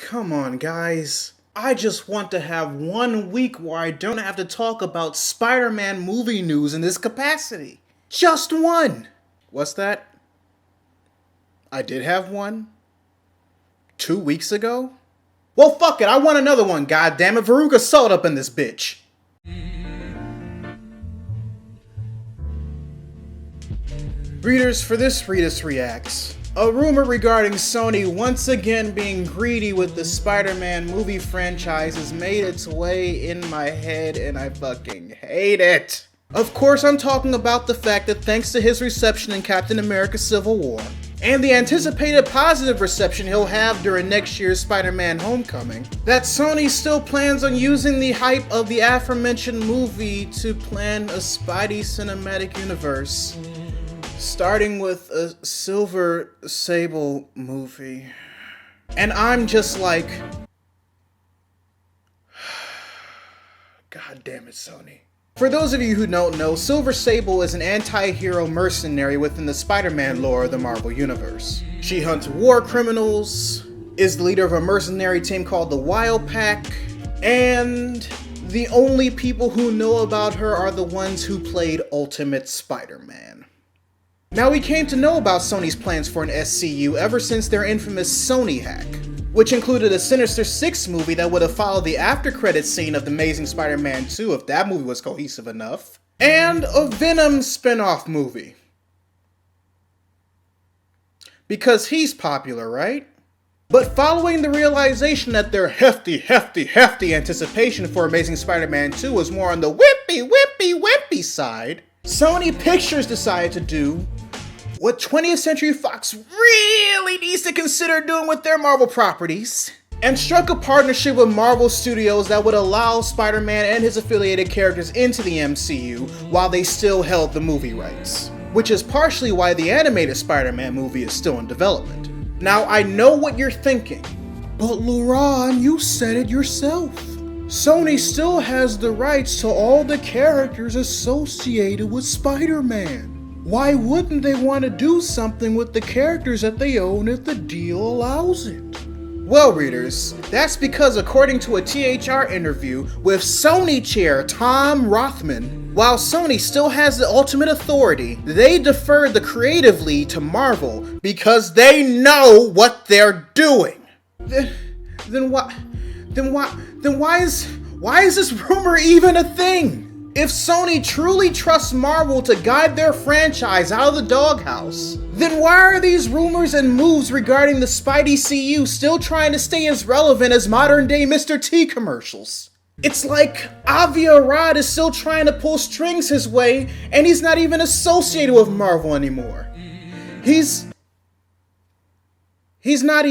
Come on, guys. I just want to have 1 week where I don't have to talk about Spider-Man movie news in this capacity. Just one! What's that? I did have one? 2 weeks ago? Well, fuck it, I want another one, goddammit. Veruca Salt up in this bitch. Readers, for this Readus Reacts, a rumor regarding Sony once again being greedy with the Spider-Man movie franchise has made its way in my head and I fucking hate it. Of course, I'm talking about the fact that thanks to his reception in Captain America Civil War, and the anticipated positive reception he'll have during next year's Spider-Man Homecoming, that Sony still plans on using the hype of the aforementioned movie to plan a Spidey cinematic universe, starting with a Silver Sable movie. And I'm just like, God damn it, Sony. For those of you who don't know, Silver Sable is an anti-hero mercenary within the Spider-Man lore of the Marvel Universe. She hunts war criminals, is the leader of a mercenary team called the Wild Pack, and the only people who know about her are the ones who played Ultimate Spider-Man. Now, we came to know about Sony's plans for an SCU ever since their infamous Sony hack, which included a Sinister Six movie that would have followed the after-credits scene of The Amazing Spider-Man 2 if that movie was cohesive enough, and a Venom spin-off movie. Because he's popular, right? But following the realization that their hefty anticipation for Amazing Spider-Man 2 was more on the wimpy side, Sony Pictures decided to do what 20th Century Fox really needs to consider doing with their Marvel properties, and struck a partnership with Marvel Studios that would allow Spider-Man and his affiliated characters into the MCU while they still held the movie rights, which is partially why the animated Spider-Man movie is still in development. Now, I know what you're thinking, but Laurent, you said it yourself. Sony still has the rights to all the characters associated with Spider-Man. Why wouldn't they want to do something with the characters that they own if the deal allows it? Well, readers, that's because according to a THR interview with Sony chair Tom Rothman, while Sony still has the ultimate authority, they deferred the creative lead to Marvel because they know what they're doing. Then why is this rumor even a thing? If Sony truly trusts Marvel to guide their franchise out of the doghouse, then why are these rumors and moves regarding the Spidey CU still trying to stay as relevant as modern day Mr. T commercials? It's like Avi Arad is still trying to pull strings his way and he's not even associated with Marvel anymore. He's not.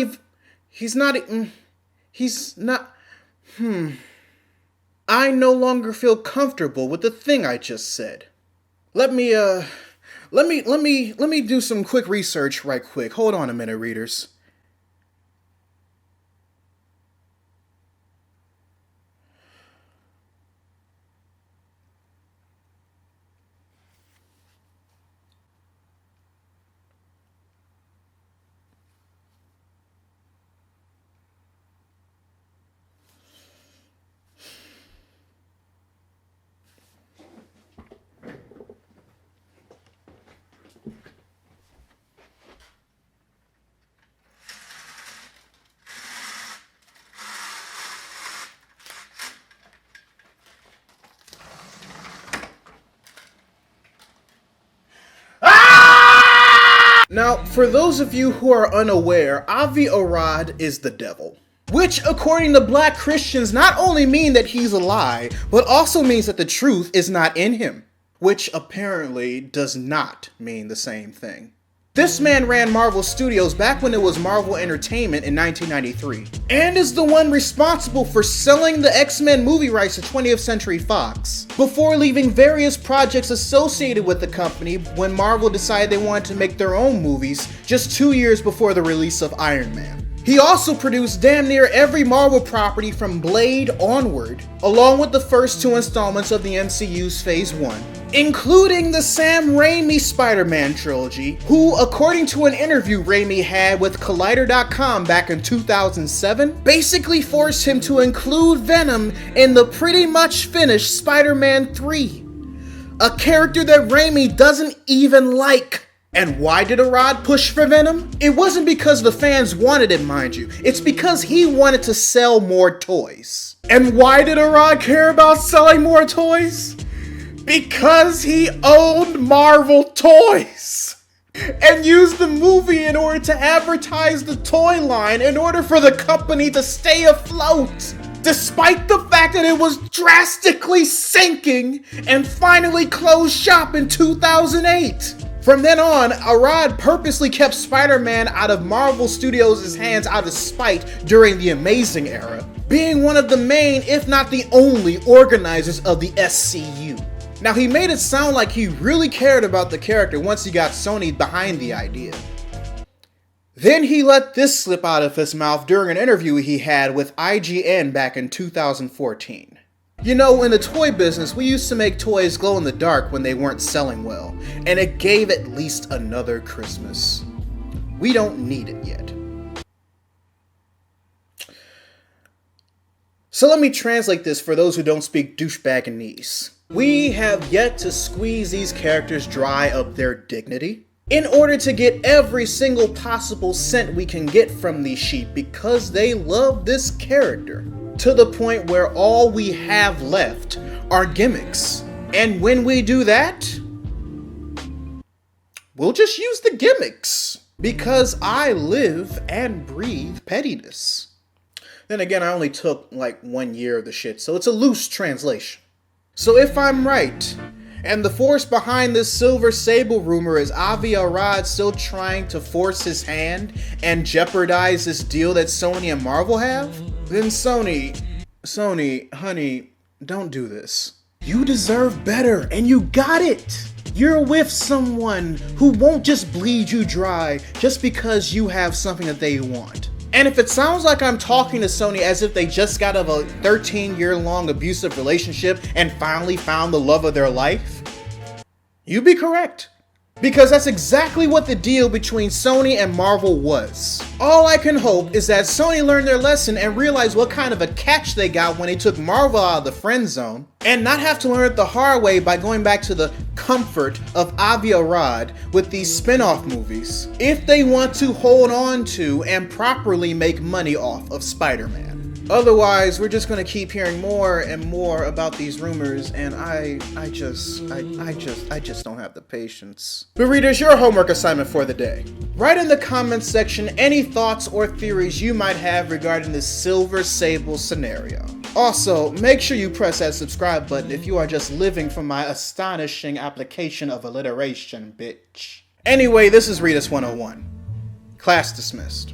I no longer feel comfortable with the thing I just said. Let me do some quick research right quick. Hold on a minute, readers. Now, for those of you who are unaware, Avi Arad is the devil. Which, according to black Christians, not only mean that he's a lie, but also means that the truth is not in him. Which apparently does not mean the same thing. This man ran Marvel Studios back when it was Marvel Entertainment in 1993, and is the one responsible for selling the X-Men movie rights to 20th Century Fox, before leaving various projects associated with the company when Marvel decided they wanted to make their own movies just 2 years before the release of Iron Man. He also produced damn near every Marvel property from Blade onward, along with the first 2 installments of the MCU's Phase 1, including the Sam Raimi Spider-Man trilogy, who, according to an interview Raimi had with Collider.com back in 2007, basically forced him to include Venom in the pretty much finished Spider-Man 3, a character that Raimi doesn't even like. And why did Arad push for Venom? It wasn't because the fans wanted it, mind you. It's because he wanted to sell more toys. And why did Arad care about selling more toys? Because he owned Marvel Toys and used the movie in order to advertise the toy line in order for the company to stay afloat, despite the fact that it was drastically sinking and finally closed shop in 2008. From then on, Arad purposely kept Spider-Man out of Marvel Studios' hands out of spite during the Amazing era, being one of the main, if not the only, organizers of the SCU. Now, he made it sound like he really cared about the character once he got Sony behind the idea. Then he let this slip out of his mouth during an interview he had with IGN back in 2014. You know, in the toy business, we used to make toys glow in the dark when they weren't selling well, and it gave at least another Christmas. We don't need it yet. So let me translate this for those who don't speak douchebaganese. We have yet to squeeze these characters dry of their dignity in order to get every single possible cent we can get from these sheep because they love this character, to the point where all we have left are gimmicks. And when we do that, we'll just use the gimmicks, because I live and breathe pettiness. Then again, I only took like 1 year of the shit, so it's a loose translation. So if I'm right, and the force behind this Silver Sable rumor is Avi Arad still trying to force his hand and jeopardize this deal that Sony and Marvel have, then Sony, honey, don't do this. You deserve better, and you got it. You're with someone who won't just bleed you dry just because you have something that they want. And if it sounds like I'm talking to Sony as if they just got out of a 13-year-long abusive relationship and finally found the love of their life, you'd be correct. Because that's exactly what the deal between Sony and Marvel was. All I can hope is that Sony learned their lesson and realized what kind of a catch they got when they took Marvel out of the friend zone, and not have to learn it the hard way by going back to the comfort of Avi Arad with these spin-off movies, if they want to hold on to and properly make money off of Spider-Man. Otherwise, we're just gonna keep hearing more and more about these rumors, and I just don't have the patience. But readers, your homework assignment for the day. Write in the comments section any thoughts or theories you might have regarding this Silver Sable scenario. Also, make sure you press that subscribe button if you are just living from my astonishing application of alliteration, bitch. Anyway, this is Readus 101. Class dismissed.